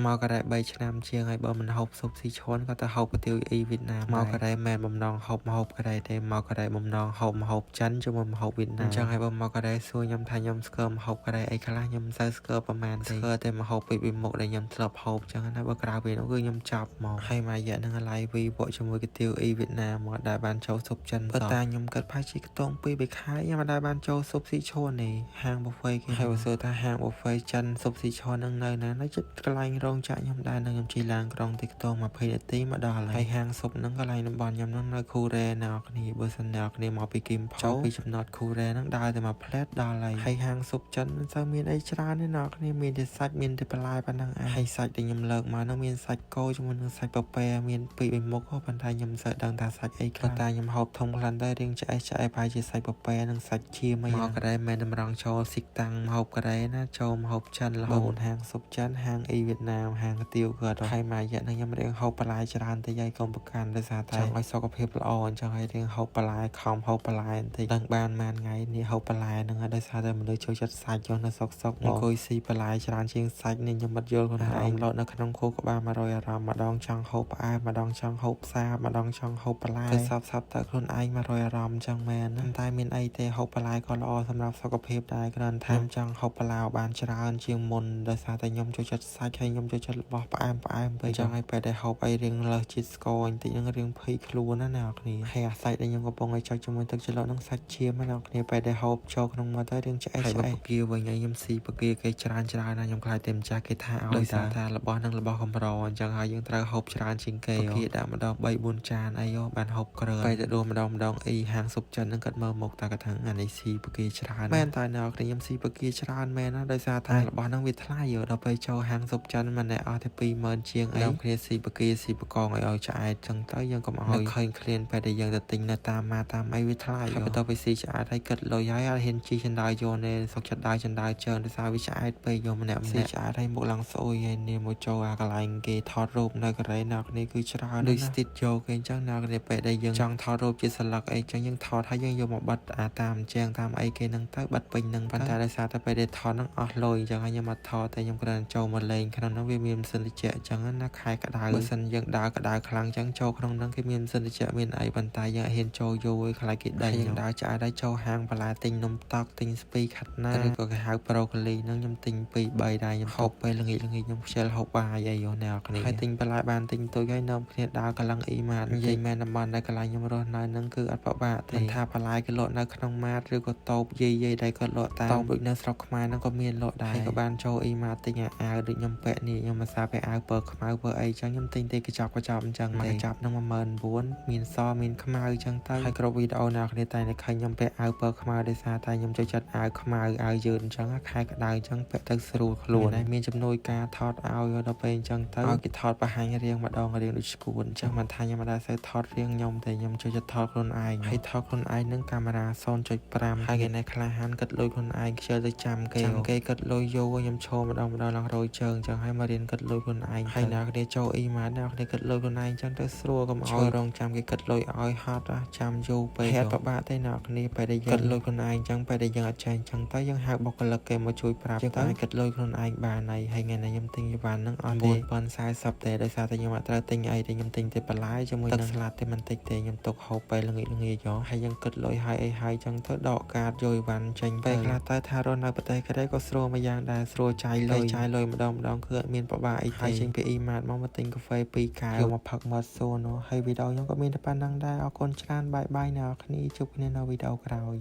មកក៏ដែរ3ឆ្នាំជាងហើយបើមិនហូបស៊ុបស៊ីឈុនក៏ទៅហូបគុយទាវអ៊ីវៀតណាមមកក៏ដែរមិនបំណងហូបម្ហូបក៏ដែរទេមកក៏ដែរបំណងហូបម្ហូបចិនជាមួយម្ហូបវៀតណាមអញ្ចឹងហើយបើមកក៏ដែរសួរខ្ញុំថាខ្ញុំស្គាល់ម្ហូបក៏ដែរអីខ្លះខ្ញុំមិនសូវស្គាល់ប្រហែលទេស្គាល់តែម្ហូបពីមុខដែលខ្ញុំធ្លាប់ហូបអញ្ចឹងណាបើក្រៅពីនោះគឺខ្ញុំចប់មកហើយមួយរយៈហ្នឹងឡៃវីវក់ជាមួយគុយទាវអ៊ីវៀតណាមមកដែរបានចូលស៊ុបចិនប៉ុន្តែខ្ញុំគិតផាជីខ្ទង់2 3ខែខ្ញុំមិនដែរបានចូលស៊ុបស៊ីឈុនទេហាងប៊ូហ្វេគេហើយបើសួរថាហាងប៊ូហ្វេចិនស៊ុបស៊ីឈុនហ្នឹងនៅណានៅជិតកន្លែងរោងចក្រខ្ញុំដែរនៅខ្ញុំជិះឡានក្រុងទីខ្ទង់20នាទីមកដល់ហើយហាងស៊ុបហ្នឹងកន្លែងតំបន់ខ្ញុំហ្នឹងនៅខូរ៉េណាគ្នាបើសិនអ្នកគ្នាមកពីគីមផោពីចំណតខូរ៉េហ្នឹងដើរតែមកផ្លែតដល់ហើយហាងស៊ុបចិនមិនសូវមានអីច្រើនទេអ្នកគ្នាមានតែសាច់មានតែបន្លែប៉ុណ្ណឹងហើយសាច់ដែលខ្ញុំលើកមកហ្នឹងមានសាច់គោជាមួយនឹងសាច់ប៉ប៉ែមានពីរមុខប៉ុន្តែខ្ញុំមិនសូវដឹងថាសាច់អីខ្លះតែខ្ញុំហូបធំខ្លះដែររៀងឆ្អែតប្រហែលជាសាច់ប៉ប៉ែនិងសាច់ឈាមអីមកក៏ដែរមិនតម្រង់ចូលស៊ីកតាំងម្ហូបក៏ដែរណាចូលម្ហូបចិនរហូតហាងស៊ុបចិនហាងអ៊ីវៀតណាមហាងគុយទាវក៏ហើយមួយរយៈហ្នឹងខ្ញុំរៀងហូបបន្លែច្រើនតិចហើយកុំប្រកាន់ដោយសារតែចង់ឲ្យសុខភាពល្អអញ្ចឹងហើយរៀងហូបបន្លែខំហូបបន្លែបន្តិចដឹងបានមួយថ្ងៃនេះហូបបន្លែហ្នឹងដោយសារតែមនុស្សចូលចិត្តសាច់យកនៅសុកអង្គុយស៊ីបន្លែច្រើនជាងសាច់នេះខ្ញុំមិនយល់ខ្លួនឯងលោតនៅក្នុងខួរក្បាល100អារម្មណ៍ម្ដងចង់ហូបផ្អែមម្ដងចង់ហូបផ្សាម្ដងចង់ហូបបន្លែទៅសាប់ទៅខ្លួនឯង100អារម្មណ៍អញ្ចឹងមែនណាតែមានអីទេហូបបន្លែក៏ល្អសម្រាប់សុខភាពដែរគ្រាន់តែចង់ហូបបន្លែបានច្រើនជាងមុនដោយសារតែខ្ញុំចូលចិត្តសាច់ហើយខ្ញុំចូលចិត្តរបស់ផ្អែមពេកអញ្ចឹងហើយពេលដែលហូបអីរៀងលើសជាតិស្ករបន្តិចហ្នឹងរៀងភ័យខ្លួនណាអ្នកគ្នាហើយអាសាច់ដែលខ្ញុំកំពុងឲ្យចុចជាមួយទឹកជ្រលក់ហ្នឹងសាច់ឈាមណាអ្នកគ្នាពេលដែលហូបចូលក្នុងមាត់ទៅរៀងឆ្អែតហើយបកាវិញខ្ញុំស៊ីបកាគេច្រើនណាខ្ញុំខ្លាចតែម្ចាស់គេថាឲ្យដោយសារថារបស់ហ្នឹងរបស់កម្រអញ្ចឹងហើយយើងត្រូវហូបច្រើនជាងគេបកាដាក់ម្ដង3 4ចានអីបានហូបគ្រឿងពេលទៅដួសម្ដងអីហាងស៊ុបចិនហ្នឹងគាត់មើលមុខតែគាត់ថាអានេះស៊ីបកាច្រើនមែនតែអ្នកគ្នាខ្ញុំស៊ីបកាច្រើនមែនណាដោយសារតែរបស់ហ្នឹងវាថ្លៃដល់ពេលចូលហាងស៊ុបចិនម្នាក់អស់តែ20000ជាងអីគ្នាស៊ីបកាស៊ីបកងឲ្យឆ្អែតចឹងទៅយើងកុំឲ្យឃើញឃ្លានពេលដែលយើងទៅទិញនៅតាមអីវាថ្លៃហើយបន្ទាប់ពីស៊ីឆ្អែតហើយគិតលុយហើយអត់ហ៊ានជិះចណ្ដើរយកទេសុកចិត្តដើរចណ្ដើរជើងដោយសារវាឆ្អែតពេកយកម្នាក់ស៊ីឆ្អែតហើយមុខឡើងស្អុយហើយនេះមកចូលអាកន្លែងគេថតរូបនៅកូរ៉េអ្នកគ្នាគឺច្រើនដូច ស្ទីតយកគេអញ្ចឹងអ្នកគ្នាពេលដែលយើងចង់ថតរូបជាស្លឹកអីចឹងយើងថតហើយយើងយកមកបិទតាមជាងតាមអីគេហ្នឹងទៅបិទពេញហ្នឹងប៉ុន្តែដោយសារតែពេលដែលថតហ្នឹងអស់លុយអញ្ចឹងហើយខ្ញុំអត់ថតតែខ្ញុំគ្រាន់តែចូលមកលេងក្នុងហ្នឹងវាមានម៉ាស៊ីនត្រជាក់អញ្ចឹងណាខែក្តៅបើសិនយើងដើរក្តៅខ្លាំងអញ្ចឹងចូលក្នុងហ្នឹងគេមានម៉ាស៊ីនត្រជាក់មានអីប៉ុន្តែយើងអត់ហ៊ានចូលយូរខ្លាចគេដេញយើងដើរឆ្អែតហើយចូលហាងបន្លែទិញនំតកទិញស្ពីខាត់ណាឬក៏គេហៅប្រូកូលីហ្នឹងខ្ញុំទិញ2 3ដែរខ្ញុំហូបពេលល្ងាចខ្ញុំខ្ជិលហូបបាយអីយោអ្នកគ្នាហើយទិញបន្លែបានទិញទុយហើយនាំគ្នាដើរកន្លងអ៊ីម៉ាតនិយាយមែនតំបន់ដែលកន្លែងខ្ញុំរស់នៅហ្នឹងគឺអត់ពិបាកទេថាបន្លែគេលក់នៅក្នុងម៉ាតឬក៏តូបយាយដែលគាត់លក់តាមតូបដូចនៅស្រុកខ្មែរហ្នឹងក៏មានលក់ដែរក៏បានចូលអ៊ីម៉ាតទិញអាវដូចខ្ញុំពាក់នេះខ្ញុំមិនសាពាក់អាវពណ៌ខ្មៅពណ៌អីចឹងខ្ញុំទិញតែកញ្ចប់អញ្ចឹងមកកញ្ចប់ហ្នឹង19000មានសមានខ្មៅចឹងទៅហើយគ្រប់វីដេអូអ្នកគ្នាតែឃើញខ្ញុំពាក់អាវពណ៌ខ្មៅដោយសារតែខ្ញុំចូលចិត្តអាវខ្មៅអាវយឺតអញ្ចឹងខែក្តៅអញ្ចឹងពាក់ទៅស្រួលខ្លួនហើយមានជំនួយការថតឲ្យដល់ពេលអញ្ចឹងទៅឲ្យគេថតបង្ហាញរៀងម្ដងរៀងដូចស្គួនអញ្ចឹងមិនថាខ្ញុំមិនដែរសូវថតរៀងខ្ញុំតែខ្ញុំចូលចិត្តថតខ្លួនឯងហើយថតខ្លួនឯងនឹងកាមេរ៉ា 0.5 ហើយគេនៅក្លាហានគិតលុយខ្លួនឯងខ្ជិលទៅចាំគេគិតលុយយូរខ្ញុំឈរម្ដងឡើងរយជើងអញ្ចឹងហើយមករៀនគិតលុយខ្លួនឯងហើយអ្នកគ្នាចូលអ៊ីម៉ាអ្នកគ្នាគិតលុយខ្លួនឯងអញ្ចឹងទៅស្រួលកុំឲ្យរងចាំគេគិតលុយឲ្យហត់ចាំយូរពេកហេតុប្របាក់ទេអ្នកគ្នាពេលដែលយើងគិតលុយខ្លួនឯងអញ្ចឹងពេលដែលយើងអត់ចេះអញ្ចឹងទៅយើងហៅបុគ្គលិកគេមកជួយប្រាប់ទៅគិតលុយខ្លួនឯងបានហើយថ្ងៃនេះខ្ញុំទិញយីវ៉ាន់ហ្នឹងអស់4040ទេដោយសារតែខ្ញុំអត់ត្រូវទិញអីទេខ្ញុំទិញតែបន្លែជាមួយនឹងស្លាតតែមិនតិចទេខ្ញុំទុកហូបពេលល្ងាចយកហើយយើងគិតលុយឲ្យអីហើយអញ្ចឹងទៅដកកាតយកយីវ៉ាន់ចេញពេលខ្លះទៅថារស់នៅប្រទេសកូរ៉េក៏ស្រួលមួយយ៉ាងដែរស្រួលចាយលុយម្ដងគឺអត់មានពិបាកអីទេចេញពីអ៊ីម៉ាតមកទិញកាហ្វេ2កែវយកមកផឹកមាត់សួរនោះហើយវីដេអូខ្ញុំក៏មានតែប៉ុណ្្នឹងដែរអរគុណច្រើនបាយអ្នកគ្នាជួបគ្នានៅវីដេអូក្រោយ